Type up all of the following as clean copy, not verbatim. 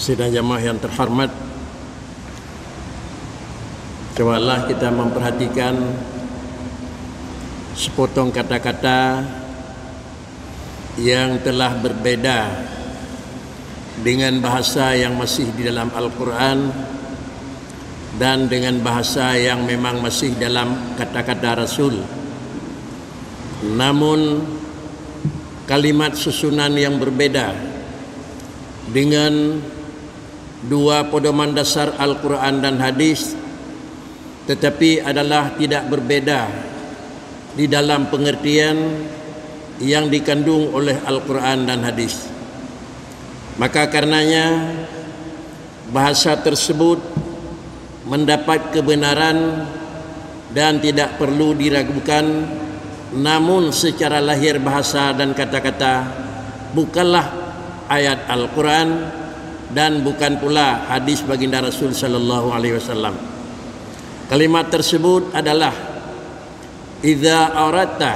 Sidang jamaah yang terhormat, cobalah kita memperhatikan sepotong kata-kata yang telah berbeda dengan bahasa yang masih di dalam Al-Quran dan dengan bahasa yang memang masih dalam kata-kata Rasul. Namun kalimat susunan yang berbeda dengan dua pedoman dasar Al-Quran dan hadis, tetapi adalah tidak berbeda di dalam pengertian yang dikandung oleh Al-Quran dan hadis. Maka karenanya bahasa tersebut mendapat kebenaran dan tidak perlu diragukan, namun secara lahir bahasa dan kata-kata bukanlah ayat Al-Quran dan bukan pula hadis baginda Rasul sallallahu alaihi wasallam. Kalimat tersebut adalah idza aradta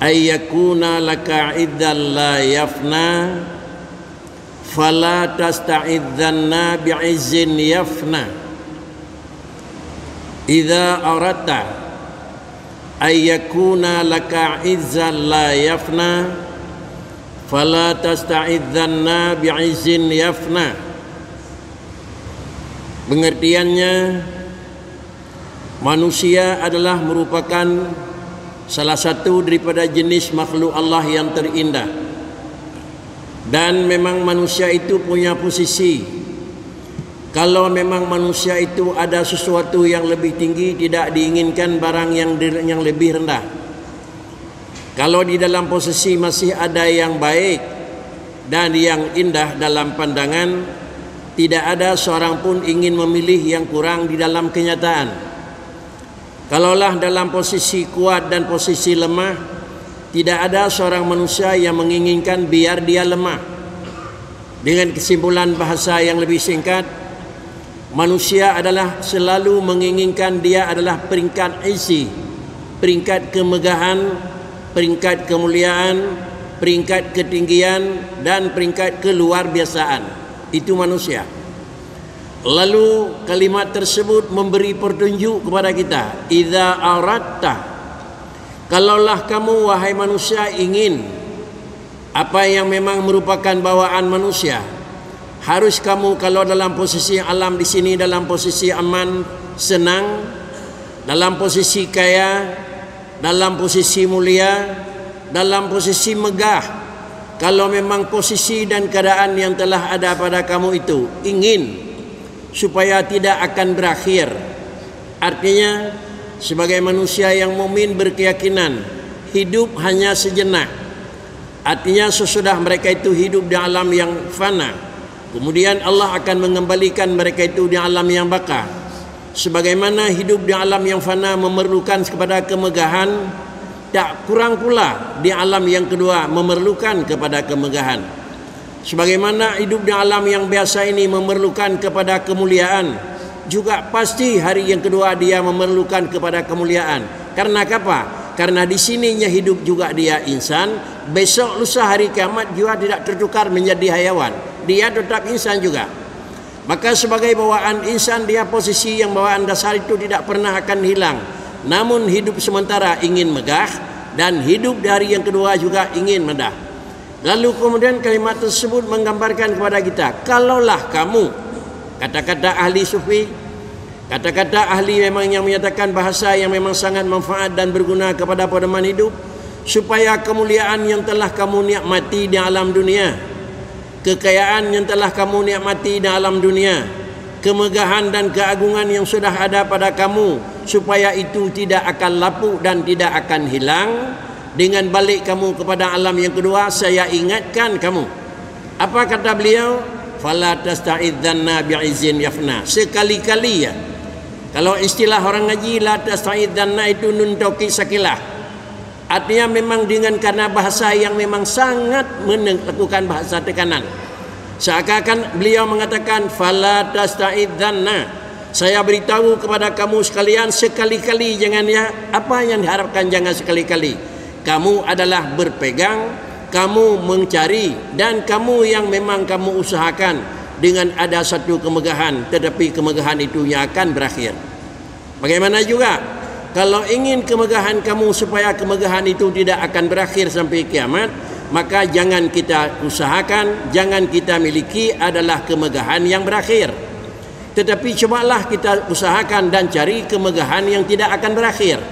ayyakuna laka idzal la yafna fala tasta'idzanna bi'izzin yafna. Idza aradta ayyakuna laka idzal la yafna fala tasta'idzanna bi'izzin yafna. Pengertiannya, manusia adalah merupakan salah satu daripada jenis makhluk Allah yang terindah, dan memang manusia itu punya posisi. Kalau memang manusia itu ada sesuatu yang lebih tinggi, tidak diinginkan barang yang lebih rendah. Kalau di dalam posisi masih ada yang baik dan yang indah dalam pandangan, tidak ada seorang pun ingin memilih yang kurang di dalam kenyataan. Kalaulah dalam posisi kuat dan posisi lemah, tidak ada seorang manusia yang menginginkan biar dia lemah. Dengan kesimpulan bahasa yang lebih singkat, manusia adalah selalu menginginkan dia adalah peringkat izzi, peringkat kemegahan, peringkat kemuliaan, peringkat ketinggian, dan peringkat keluar biasaan. Itu manusia. Lalu kalimat tersebut memberi petunjuk kepada kita, idza aradta, kalaulah kamu wahai manusia ingin apa yang memang merupakan bawaan manusia, harus kamu kalau dalam posisi alam di sini dalam posisi aman, senang, dalam posisi kaya, dalam posisi mulia, dalam posisi megah. Kalau memang posisi dan keadaan yang telah ada pada kamu itu ingin supaya tidak akan berakhir, artinya sebagai manusia yang mukmin berkeyakinan hidup hanya sejenak, artinya sesudah mereka itu hidup di alam yang fana, kemudian Allah akan mengembalikan mereka itu di alam yang baka. Sebagaimana hidup di alam yang fana memerlukan kepada kemegahan, tak kurang pula di alam yang kedua memerlukan kepada kemegahan. Sebagaimana hidup di alam yang biasa ini memerlukan kepada kemuliaan, juga pasti hari yang kedua dia memerlukan kepada kemuliaan. Karena apa? Karena di sininya hidup juga dia insan, besok lusa hari kiamat juga tidak tertukar menjadi hayawan, dia tetap insan juga. Maka sebagai bawaan insan, dia posisi yang bawaan dasar itu tidak pernah akan hilang. Namun hidup sementara ingin megah, dan hidup dari yang kedua juga ingin medah. Lalu kemudian kalimat tersebut menggambarkan kepada kita, kalaulah kamu, kata-kata ahli sufi, kata-kata ahli memang yang menyatakan bahasa yang memang sangat manfaat dan berguna kepada pedoman hidup, supaya kemuliaan yang telah kamu nikmati di alam dunia, kekayaan yang telah kamu nikmati di alam dunia, kemegahan dan keagungan yang sudah ada pada kamu, supaya itu tidak akan lapuk dan tidak akan hilang. Dengan balik kamu kepada alam yang kedua, saya ingatkan kamu. Apa kata beliau? Fala tasta'idzanna bi'izin yafna. Sekali-kali ya. Kalau istilah orang ngaji, la tasta'idzanna itu nun taukid sakilah. Artinya memang dengan karena bahasa yang memang sangat melakukan bahasa tekanan. Seakan-akan beliau mengatakan fala tasta'idzanna. Saya beritahu kepada kamu sekalian, sekali-kali jangan ya. Apa yang diharapkan jangan sekali-kali. Kamu adalah berpegang, kamu mencari, dan kamu yang memang kamu usahakan dengan ada satu kemegahan, tetapi kemegahan itu yang akan berakhir. Bagaimana juga kalau ingin kemegahan kamu supaya kemegahan itu tidak akan berakhir sampai kiamat, maka jangan kita usahakan, jangan kita miliki adalah kemegahan yang berakhir. Tetapi cobalah kita usahakan dan cari kemegahan yang tidak akan berakhir.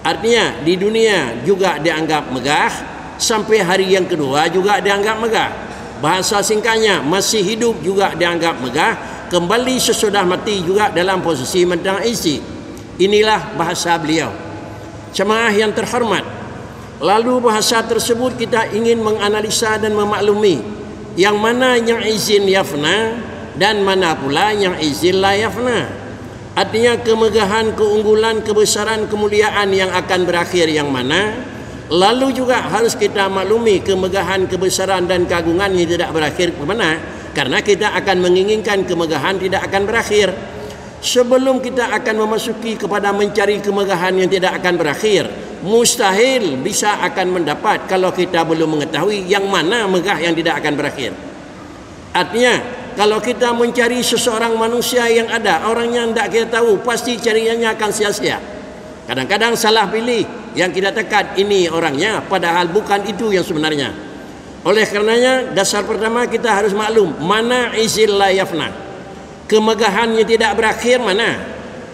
Artinya di dunia juga dianggap megah, sampai hari yang kedua juga dianggap megah. Bahasa singkatnya, masih hidup juga dianggap megah, kembali sesudah mati juga dalam posisi mentang isi. Inilah bahasa beliau. Jemaah yang terhormat, lalu bahasa tersebut kita ingin menganalisa dan memaklumi yang mana yang izin yafna dan mana pula yang izin la yafna. Artinya kemegahan, keunggulan, kebesaran, kemuliaan yang akan berakhir yang mana. Lalu juga harus kita maklumi kemegahan, kebesaran dan keagungan yang tidak berakhir ke mana. Karena kita akan menginginkan kemegahan tidak akan berakhir. Sebelum kita akan memasuki kepada mencari kemegahan yang tidak akan berakhir, mustahil bisa akan mendapat kalau kita belum mengetahui yang mana megah yang tidak akan berakhir. Artinya kalau kita mencari seseorang manusia yang ada, orang yang tidak kita tahu, pasti cariannya akan sia-sia. Kadang-kadang salah pilih, yang kita tekat ini orangnya, padahal bukan itu yang sebenarnya. Oleh karenanya, dasar pertama kita harus maklum, mana izin la yafna. Kemegahan yang tidak berakhir mana?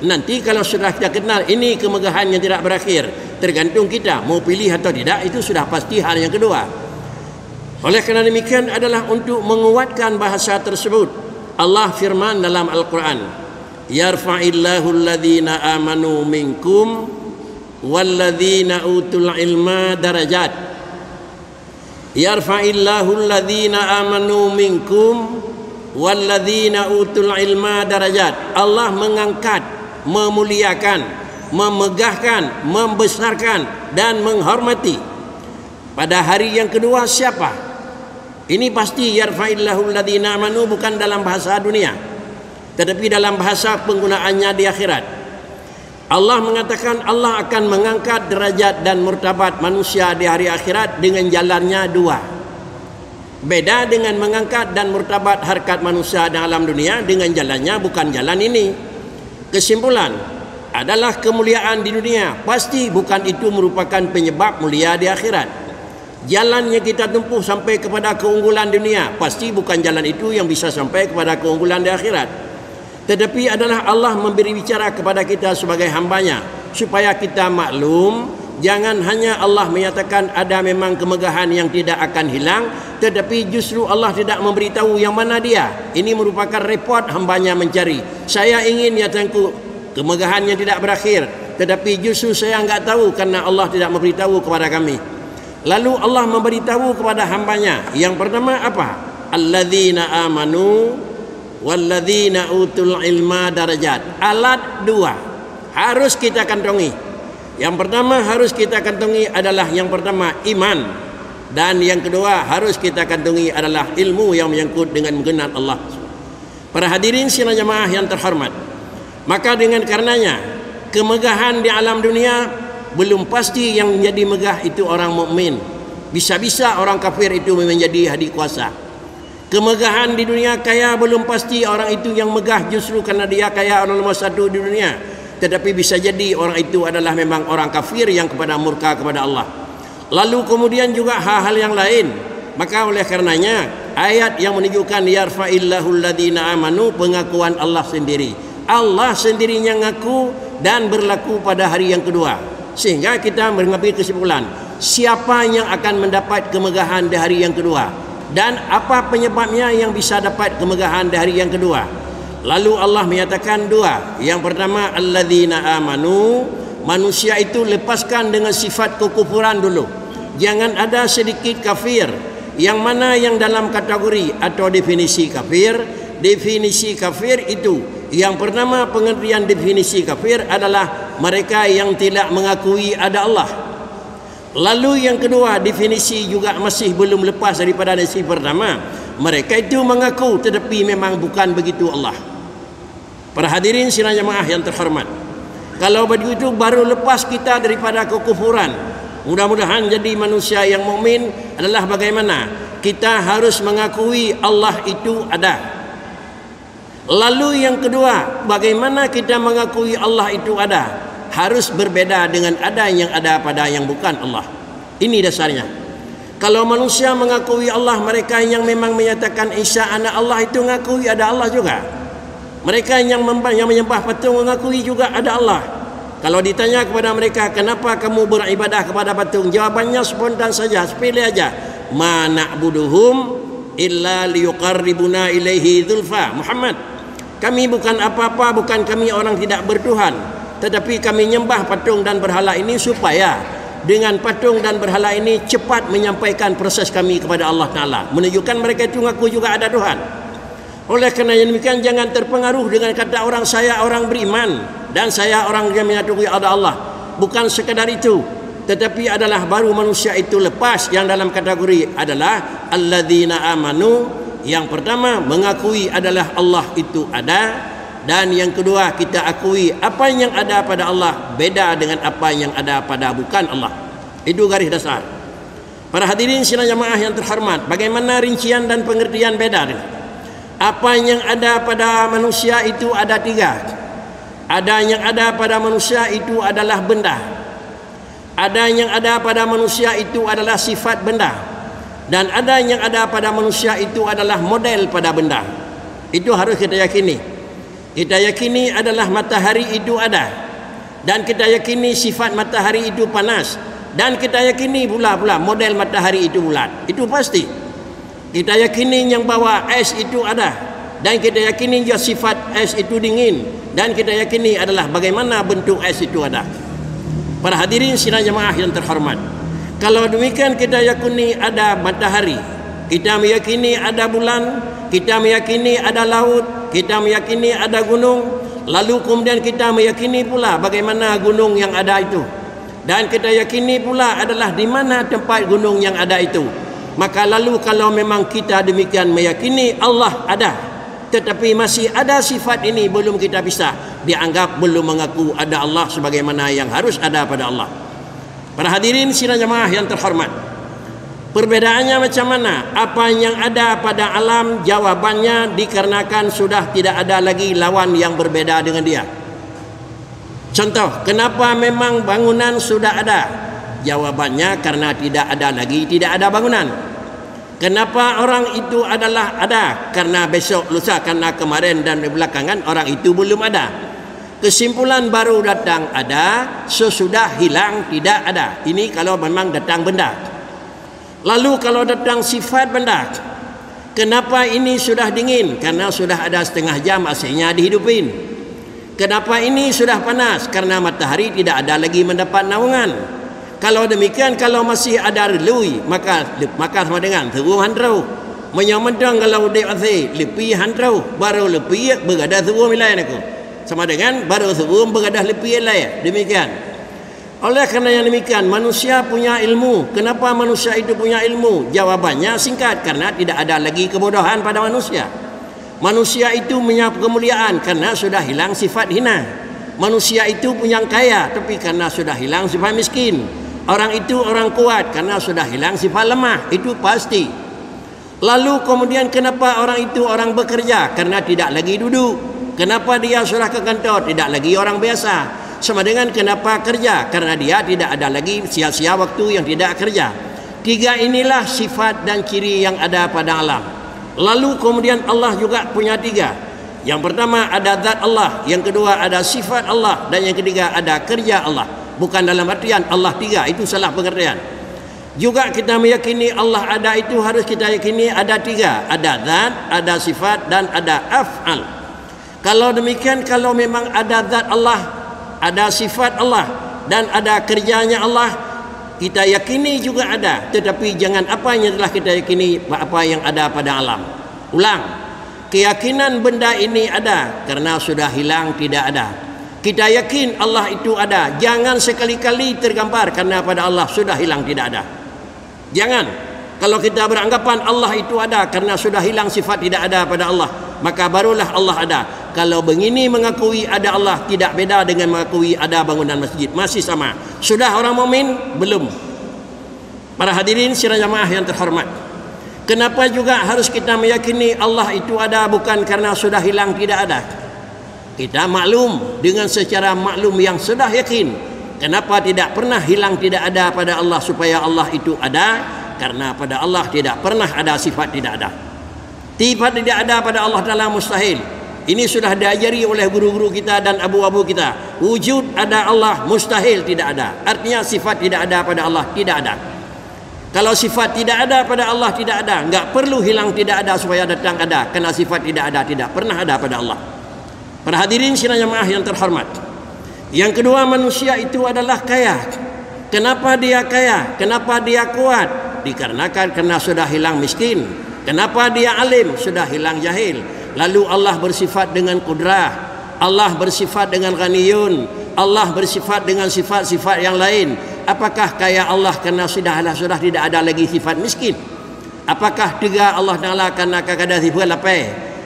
Nanti kalau sudah kita kenal, ini kemegahan yang tidak berakhir, tergantung kita, mau pilih atau tidak, itu sudah pasti hal yang kedua. Oleh kerana demikian adalah untuk menguatkan bahasa tersebut. Allah firman dalam Al-Quran, yarfa'illahu alladhina amanu minkum walladhina utul ilma darajat. Yarfa'illahu alladhina amanu minkum walladhina utul ilma darajat. Allah mengangkat, memuliakan, memegahkan, membesarkan dan menghormati. Pada hari yang kedua siapa? Ini pasti yarfa'illahu alladhina amanu bukan dalam bahasa dunia, tetapi dalam bahasa penggunaannya di akhirat. Allah mengatakan Allah akan mengangkat derajat dan martabat manusia di hari akhirat dengan jalannya dua. Beda dengan mengangkat dan martabat harkat manusia di alam dunia, dengan jalannya bukan jalan ini. Kesimpulan adalah kemuliaan di dunia pasti bukan itu merupakan penyebab mulia di akhirat. Jalan yang kita tempuh sampai kepada keunggulan dunia pasti bukan jalan itu yang bisa sampai kepada keunggulan di akhirat. Tetapi adalah Allah memberi bicara kepada kita sebagai hambanya supaya kita maklum, jangan hanya Allah menyatakan ada memang kemegahan yang tidak akan hilang, tetapi justru Allah tidak memberitahu yang mana dia. Ini merupakan repot hambanya mencari. Saya ingin ya Tuanku kemegahan yang tidak berakhir, tetapi justru saya enggak tahu karena Allah tidak memberitahu kepada kami. Lalu Allah memberitahu kepada hambanya. Yang pertama apa? Alladzina amanu walladzina utul ilma darajat. Alat dua harus kita kantongi. Yang pertama harus kita kantongi adalah yang pertama iman, dan yang kedua harus kita kantongi adalah ilmu yang menyangkut dengan mengenal Allah. Para hadirin sidang jemaah yang terhormat, maka dengan karenanya kemegahan di alam dunia belum pasti yang menjadi megah itu orang mukmin. Bisa-bisa orang kafir itu menjadi ahli kuasa. Kemegahan di dunia kaya belum pasti orang itu yang megah justru karena dia kaya, orang nomor satu di dunia. Tetapi bisa jadi orang itu adalah memang orang kafir yang kepada murka kepada Allah. Lalu kemudian juga hal-hal yang lain. Maka oleh karenanya ayat yang menunjukkan yarfa'illahu alladhina amanu, pengakuan Allah sendiri. Allah sendirinya ngaku dan berlaku pada hari yang kedua. Sehingga kita mengambil kesimpulan siapa yang akan mendapat kemegahan di hari yang kedua dan apa penyebabnya yang bisa dapat kemegahan di hari yang kedua. Lalu Allah menyatakan dua. Yang pertama, alladzina amanu, manusia itu lepaskan dengan sifat kekufuran dulu. Jangan ada sedikit kafir. Yang mana yang dalam kategori atau definisi kafir? Definisi kafir itu, yang pertama pengertian definisi kafir adalah mereka yang tidak mengakui ada Allah. Lalu yang kedua, definisi juga masih belum lepas daripada definisi pertama. Mereka itu mengaku tetapi memang bukan begitu Allah. Para hadirin sidang jemaah yang terhormat, kalau begitu baru lepas kita daripada kekufuran. Mudah-mudahan jadi manusia yang mukmin adalah bagaimana kita harus mengakui Allah itu ada. Lalu yang kedua, bagaimana kita mengakui Allah itu ada? Harus berbeda dengan ada yang ada pada yang bukan Allah. Ini dasarnya. Kalau manusia mengakui Allah, mereka yang memang menyatakan Isa anak Allah itu mengakui ada Allah juga. Mereka yang menyembah patung mengakui juga ada Allah. Kalau ditanya kepada mereka, kenapa kamu beribadah kepada patung? Jawabannya spontan saja, sepele aja. Ma na'buduhum illa liyuqarribuna ilaihi dzulfa. Muhammad, kami bukan apa-apa, bukan kami orang tidak bertuhan, tetapi kami nyembah patung dan berhala ini supaya dengan patung dan berhala ini cepat menyampaikan proses kami kepada Allah Ta'ala, menunjukkan mereka itu mengaku juga ada Tuhan. Oleh kerana yang demikian, jangan terpengaruh dengan kata orang saya orang beriman dan saya orang yang mengakui ada Allah. Bukan sekadar itu, tetapi adalah baru manusia itu lepas yang dalam kategori adalah alladzina amanu. Yang pertama, mengakui adalah Allah itu ada. Dan yang kedua, kita akui apa yang ada pada Allah beda dengan apa yang ada pada bukan Allah. Itu garis dasar. Para hadirin sidang jemaah yang terhormat, bagaimana rincian dan pengertian beda dengan apa yang ada pada manusia itu ada tiga. Ada yang ada pada manusia itu adalah benda. Ada yang ada pada manusia itu adalah sifat benda. Dan ada yang ada pada manusia itu adalah model pada benda. Itu harus kita yakini. Kita yakini adalah matahari itu ada. Dan kita yakini sifat matahari itu panas. Dan kita yakini pula model matahari itu bulat. Itu pasti. Kita yakini yang bawa es itu ada. Dan kita yakini juga sifat es itu dingin. Dan kita yakini adalah bagaimana bentuk es itu ada. Para hadirin sidang jemaah yang terhormat, kalau demikian kita yakini ada matahari, kita meyakini ada bulan, kita meyakini ada laut, kita meyakini ada gunung, lalu kemudian kita meyakini pula bagaimana gunung yang ada itu. Dan kita yakini pula adalah di mana tempat gunung yang ada itu. Maka lalu kalau memang kita demikian meyakini Allah ada, tetapi masih ada sifat ini belum kita bisa, dianggap belum mengaku ada Allah sebagaimana yang harus ada pada Allah. Para hadirin sidang jemaah yang terhormat, perbedaannya macam mana? Apa yang ada pada alam? Jawabannya dikarenakan sudah tidak ada lagi lawan yang berbeda dengan dia. Contoh, kenapa memang bangunan sudah ada? Jawabannya karena tidak ada lagi, tidak ada bangunan. Kenapa orang itu adalah ada? Karena besok, lusa, karena kemarin dan belakangan orang itu belum ada. Kesimpulan baru datang ada, sesudah hilang tidak ada. Ini kalau memang datang benda. Lalu kalau datang sifat benda, kenapa ini sudah dingin? Karena sudah ada setengah jam AC-nya dihidupin. Kenapa ini sudah panas? Karena matahari tidak ada lagi mendapat naungan. Kalau demikian, kalau masih ada relui, maka sama dengan seru handrau. Menyamandang kalau dia asih lepi handrau, baru lepi berada seru milai aku. Sama dengan baru seru berada lepi lain. Demikian. Oleh kerana yang demikian, manusia punya ilmu. Kenapa manusia itu punya ilmu? Jawabannya singkat, karena tidak ada lagi kebodohan pada manusia. Manusia itu punya kemuliaan karena sudah hilang sifat hina. Manusia itu punya kaya, tapi karena sudah hilang sifat miskin. Orang itu orang kuat karena sudah hilang sifat lemah. Itu pasti. Lalu kemudian kenapa orang itu orang bekerja? Karena tidak lagi duduk. Kenapa dia sudah ke kantor? Tidak lagi orang biasa. Sama dengan kenapa kerja? Karena dia tidak ada lagi sia-sia waktu yang tidak kerja. Tiga inilah sifat dan ciri yang ada pada alam. Lalu kemudian Allah juga punya tiga. Yang pertama ada zat Allah, yang kedua ada sifat Allah, dan yang ketiga ada kerja Allah. Bukan dalam artian Allah tiga, itu salah pengertian. Juga kita meyakini Allah ada itu harus kita yakini ada tiga. Ada zat, ada sifat, dan ada af'al. Kalau demikian, kalau memang ada zat Allah, ada sifat Allah, dan ada kerjanya Allah, kita yakini juga ada. Tetapi jangan apa yang telah kita yakini apa yang ada pada alam. Ulang, keyakinan benda ini ada karena sudah hilang tidak ada. Kita yakin Allah itu ada. Jangan sekali-kali tergambar karena pada Allah sudah hilang tidak ada. Jangan. Kalau kita beranggapan Allah itu ada karena sudah hilang sifat tidak ada pada Allah, maka barulah Allah ada. Kalau begini mengakui ada Allah, tidak beda dengan mengakui ada bangunan masjid. Masih sama. Sudah orang mukmin? Belum. Para hadirin sidang jamaah yang terhormat, kenapa juga harus kita meyakini Allah itu ada bukan karena sudah hilang tidak ada? Kita maklum dengan secara maklum yang sudah yakin. Kenapa tidak pernah hilang tidak ada pada Allah supaya Allah itu ada? Karena pada Allah tidak pernah ada sifat tidak ada. Sifat tidak ada pada Allah Ta'ala mustahil. Ini sudah diajari oleh guru-guru kita dan abu-abu kita. Wujud ada Allah, mustahil tidak ada. Artinya sifat tidak ada pada Allah tidak ada. Kalau sifat tidak ada pada Allah tidak ada, enggak perlu hilang tidak ada supaya datang ada. Karena sifat tidak ada, tidak pernah ada pada Allah. Para hadirin sidang jamaah yang terhormat, yang kedua, manusia itu adalah kaya. Kenapa dia kaya? Kenapa dia kuat? Dikarenakan karena sudah hilang miskin. Kenapa dia alim? Sudah hilang jahil. Lalu Allah bersifat dengan kudrah, Allah bersifat dengan ghaniyun, Allah bersifat dengan sifat-sifat yang lain. Apakah kaya Allah karena sudah tidak ada lagi sifat miskin? Apakah tiga Allah Ta'ala karena kagak ada sifat lapar?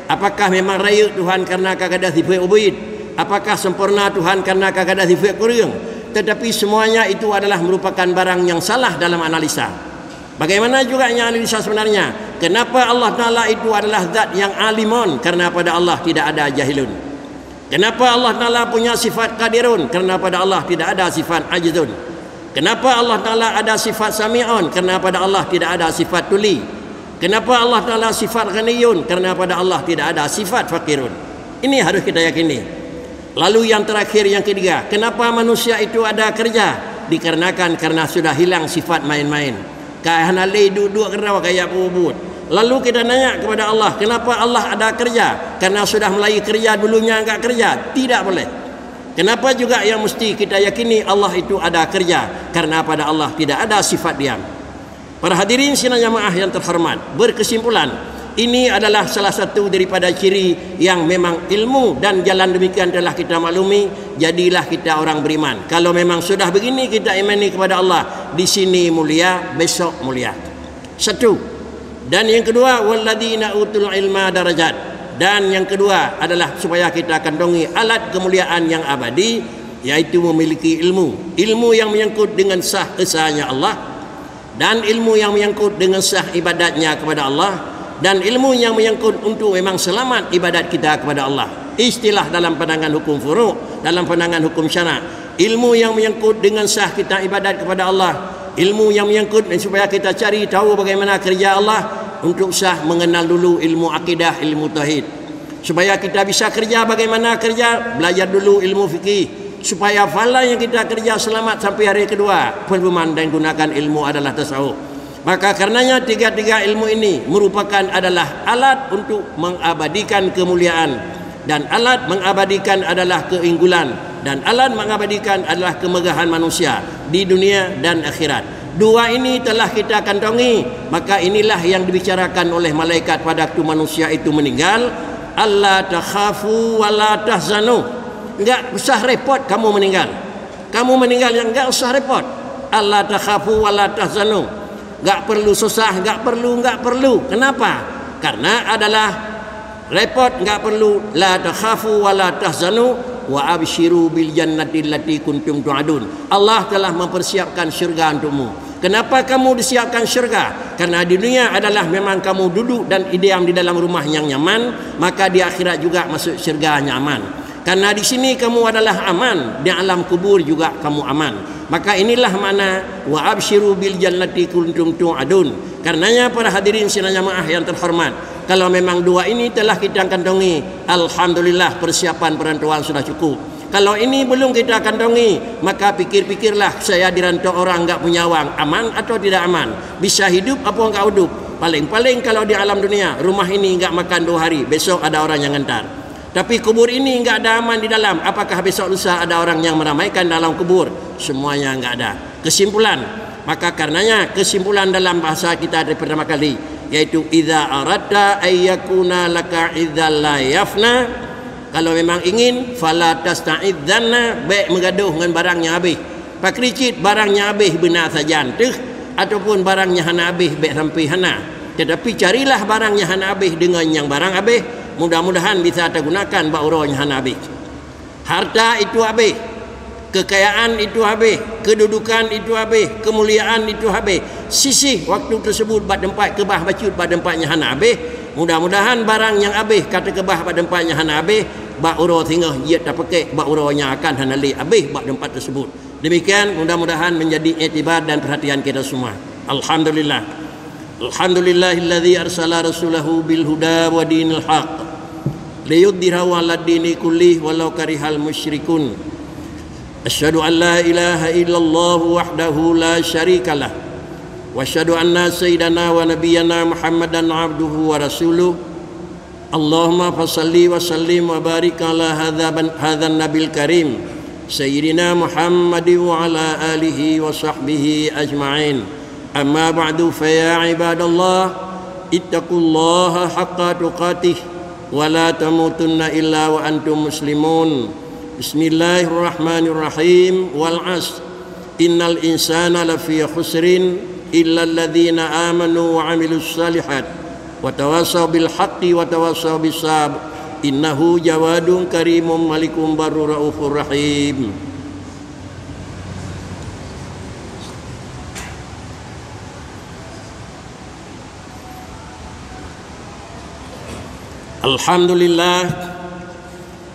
Apakah memang raya Tuhan karena kagak ada sifat ubid? Apakah sempurna Tuhan karena kagak ada sifat kurang? Tetapi semuanya itu adalah merupakan barang yang salah dalam analisa. Bagaimana juga analisa sebenarnya? Kenapa Allah Ta'ala itu adalah zat yang alimun? Karena pada Allah tidak ada jahilun. Kenapa Allah Ta'ala punya sifat qadirun? Karena pada Allah tidak ada sifat ajizun. Kenapa Allah Ta'ala ada sifat sami'un? Karena pada Allah tidak ada sifat tuli. Kenapa Allah Ta'ala sifat ghaniyun? Karena pada Allah tidak ada sifat fakirun. Ini harus kita yakini. Lalu yang terakhir, yang ketiga, kenapa manusia itu ada kerja? Dikarenakan karena sudah hilang sifat main-main. Karena duduk kerana kayak bubut. Lalu kita nanya kepada Allah, kenapa Allah ada kerja? Karena sudah mulai kerja dulunya enggak kerja. Tidak boleh. Kenapa juga yang mesti kita yakini Allah itu ada kerja? Karena pada Allah tidak ada sifat diam. Para hadirin sidang jamaah yang terhormat, berkesimpulan, ini adalah salah satu daripada ciri yang memang ilmu dan jalan demikian telah kita maklumi. Jadilah kita orang beriman. Kalau memang sudah begini kita imani kepada Allah, di sini mulia, besok mulia. Satu. Dan yang kedua, walladzina utul ilma darajat. Dan yang kedua adalah supaya kita kandungi alat kemuliaan yang abadi, yaitu memiliki ilmu. Ilmu yang menyangkut dengan sah esanya Allah, dan ilmu yang menyangkut dengan sah ibadatnya kepada Allah, dan ilmu yang menyangkut untuk memang selamat ibadat kita kepada Allah. Istilah dalam pandangan hukum furu', dalam pandangan hukum syara', ilmu yang menyangkut dengan sah kita ibadat kepada Allah, ilmu yang menyangkut supaya kita cari tahu bagaimana kerja Allah, untuk sah mengenal dulu ilmu akidah, ilmu tauhid. Supaya kita bisa kerja bagaimana kerja, belajar dulu ilmu fikih. Supaya fala yang kita kerja selamat sampai hari kedua, pemahaman dan gunakan ilmu adalah tasawuf. Maka karenanya tiga-tiga ilmu ini merupakan adalah alat untuk mengabadikan kemuliaan, dan alat mengabadikan adalah keunggulan, dan alat mengabadikan adalah kemegahan manusia di dunia dan akhirat. Dua ini telah kita kantongi, maka inilah yang dibicarakan oleh malaikat pada waktu manusia itu meninggal. Allah takhafu wa la tahzanu. Enggak usah repot kamu meninggal. Kamu meninggal yang enggak usah repot. Allah takhafu wa la tahzanu. Enggak perlu susah, enggak perlu. Kenapa? Karena adalah repot, enggak perlu. La takhafu wa la tahzanu wa abshiru bil jannati allati kuntum tu'adun. Allah telah mempersiapkan syurga untukmu. Kenapa kamu disiapkan syurga? Karena di dunia adalah memang kamu duduk dan diam di dalam rumah yang nyaman, maka di akhirat juga masuk syurga nyaman. Karena di sini kamu adalah aman, di alam kubur juga kamu aman. Maka inilah makna wa abshiru bil jannati kuntum tu'adun. Karenanya para hadirin sidang jamaah yang terhormat, kalau memang dua ini telah kita kantongi, alhamdulillah persiapan perantauan sudah cukup. Kalau ini belum kita kantongi, maka pikir-pikirlah, saya dirantau orang enggak punya wang, aman atau tidak aman? Bisa hidup apa enggak hidup? Paling-paling kalau di alam dunia, rumah ini enggak makan 2 hari, besok ada orang yang ngantar. Tapi kubur ini enggak ada aman di dalam. Apakah besok lusa ada orang yang meramaikan dalam kubur? Semuanya enggak ada. Kesimpulan, maka karenanya kesimpulan dalam bahasa kita dari pertama kali, yaitu idza aradta ayyakuna laka idzal la yafna, kalau memang ingin fala tasta'idzanna, baik mengaduh dengan barangnya habis. Pak kricit barangnya habis benar saja anteh, ataupun barangnya hana habis baik sampai hana. Tetapi carilah barangnya hana habis dengan yang barang habis, mudah-mudahan bisa tergunakan bauronya hana habis. Harta itu habis, kekayaan itu habis, kedudukan itu habis, kemuliaan itu habis. Sisih waktu tersebut bad tempat kebah bacut bad tempatnya hana habis. Mudah-mudahan barang yang habis kata kebah bad tempatnya hana habis, bak uro tinggal dia tak pakai bak uronya akan hana li habis bad tempat tersebut. Demikian mudah-mudahan menjadi iktibar dan perhatian kita semua. Alhamdulillah. Alhamdulillahilladzi arsala rasulahu bil huda wa dinil haq liyudhhirahu 'alad dini kullih walau karihal musyrikun. Asyhadu an la ilaha illallah wahdahu la syarikalah wa asyhadu anna sayyidana wa nabiyyana Muhammadan abduhu wa rasuluh. Allahumma fassalli wa sallim wa barik ala hadzal nabil karim sayyidina Muhammadin wa ala alihi wa sahbihi ajma'in. Amma ba'du, fa ya ibadallah ittaqullaha haqqa tuqatih wa la tamutunna illa wa antum muslimun. Bismillahirrahmanirrahim. Wal 'asr innal insana lafi khusrin illa alladhina amanu wa 'amilus shalihat wa tawassaw bil haqqi wa tawassaw bis sabr. Innahu jawadun karimun malikum barur raufur rahim. Alhamdulillah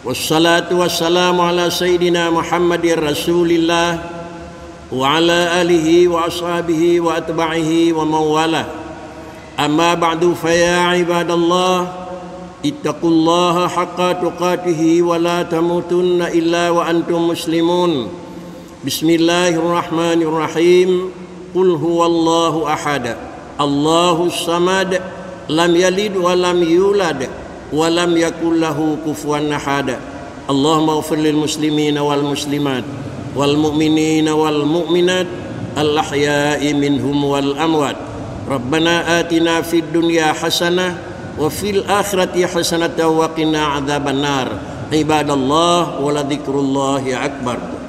wassalatu wassalamu ala sayyidina Muhammadir Rasulillah wa ala alihi wa ashabihi wa atba'ihi wa mawala. Amma ba'du, fa ya ibadallah ittaqullaha haqqa tuqatihi wa la tamutunna illa wa antum muslimun. Bismillahirrahmanirrahim. Qul huwallahu ahad, Allahus samad, lam yalid wa lam yulad wa lam yakul lahu kufuwan ahad. Allahumma ighfir lil muslimina wal muslimat wal mu'minina wal mu'minat al ahya'i minhum wal amwat. Rabbana atina fid dunya hasanah wa fil akhirati hasanatan wa qina adzabannar. Ibadallah wa la dzikrullahi akbar.